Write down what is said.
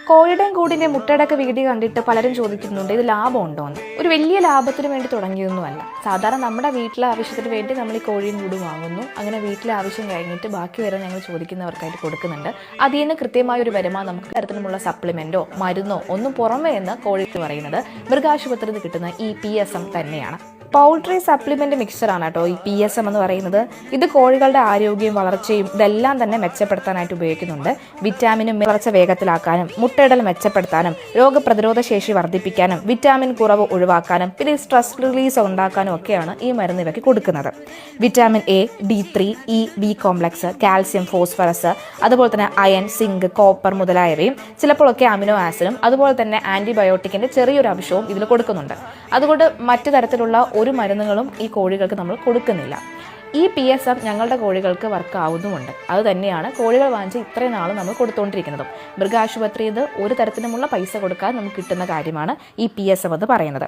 കോഴിയുടെയും കൂടിൻ്റെ മുട്ടയുടെയൊക്കെ video കണ്ടിട്ട് പലരും ചോദിക്കുന്നുണ്ട് ഇത് ലാഭമുണ്ടോ എന്ന്. ഒരു വലിയ ലാഭത്തിന് വേണ്ടി തുടങ്ങിയതൊന്നുമല്ല. സാധാരണ നമ്മുടെ വീട്ടിലെ ആവശ്യത്തിന് വേണ്ടി നമ്മൾ ഈ കോഴിയും കൂടും വാങ്ങുന്നു. അങ്ങനെ വീട്ടിലെ ആവശ്യം കഴിഞ്ഞിട്ട് ബാക്കി വരെ ഞങ്ങൾ ചോദിക്കുന്നവർക്കായിട്ട് കൊടുക്കുന്നുണ്ട്. അതിൽ നിന്ന് കൃത്യമായ ഒരു വരുമാനം നമുക്ക് തരത്തിലുമുള്ള സപ്ലിമെൻറ്റോ മരുന്നോ ഒന്നും പുറമേ എന്ന് കോഴിക്ക് പറയുന്നത് മൃഗാശുപത്രിയിൽ കിട്ടുന്ന ഈ PSM തന്നെയാണ്. പൗൾട്രി സപ്ലിമെൻറ്റ് മിക്സറാണ് കേട്ടോ ഈ PSM എന്ന് പറയുന്നത്. ഇത് കോഴികളുടെ ആരോഗ്യവും വളർച്ചയും ഇതെല്ലാം തന്നെ മെച്ചപ്പെടുത്താനായിട്ട് ഉപയോഗിക്കുന്നുണ്ട്. വിറ്റാമിനും വളർച്ച വേഗത്തിലാക്കാനും മുട്ടയിടൽ മെച്ചപ്പെടുത്താനും രോഗപ്രതിരോധ ശേഷി വർദ്ധിപ്പിക്കാനും വിറ്റാമിൻ കുറവ് ഒഴിവാക്കാനും പിന്നെ സ്ട്രെസ് റിലീസ് ഉണ്ടാക്കാനും ഒക്കെയാണ് ഈ മരുന്ന് ഇവയ്ക്ക് കൊടുക്കുന്നത്. Vitamin A, D3, E, B complex, calcium, phosphorus, അതുപോലെ തന്നെ അയൺ, സിങ്ക്, കോപ്പർ മുതലായവയും ചിലപ്പോഴൊക്കെ അമിനോ ആസിഡും അതുപോലെ തന്നെ ആൻറ്റിബയോട്ടിക്കിൻ്റെ ചെറിയൊരു അംശവും ഇതിൽ കൊടുക്കുന്നുണ്ട്. അതുകൊണ്ട് മറ്റു തരത്തിലുള്ള ഒരു മരുന്നുകളും ഈ കോഴികൾക്ക് നമ്മൾ കൊടുക്കുന്നില്ല. ഈ PSM ഞങ്ങളുടെ കോഴികൾക്ക് വർക്ക് ആവുന്നുമുണ്ട്. അത് തന്നെയാണ് കോഴികൾ വാങ്ങിച്ച് ഇത്രയും നാൾ നമ്മൾ കൊടുത്തുകൊണ്ടിരിക്കുന്നതും. മൃഗാശുപത്രിയിൽ ഒരു തരത്തിലുമുള്ള പൈസ കൊടുക്കാൻ നമുക്ക് കിട്ടുന്ന കാര്യമാണ് ഈ PSM എന്ന് പറയുന്നത്.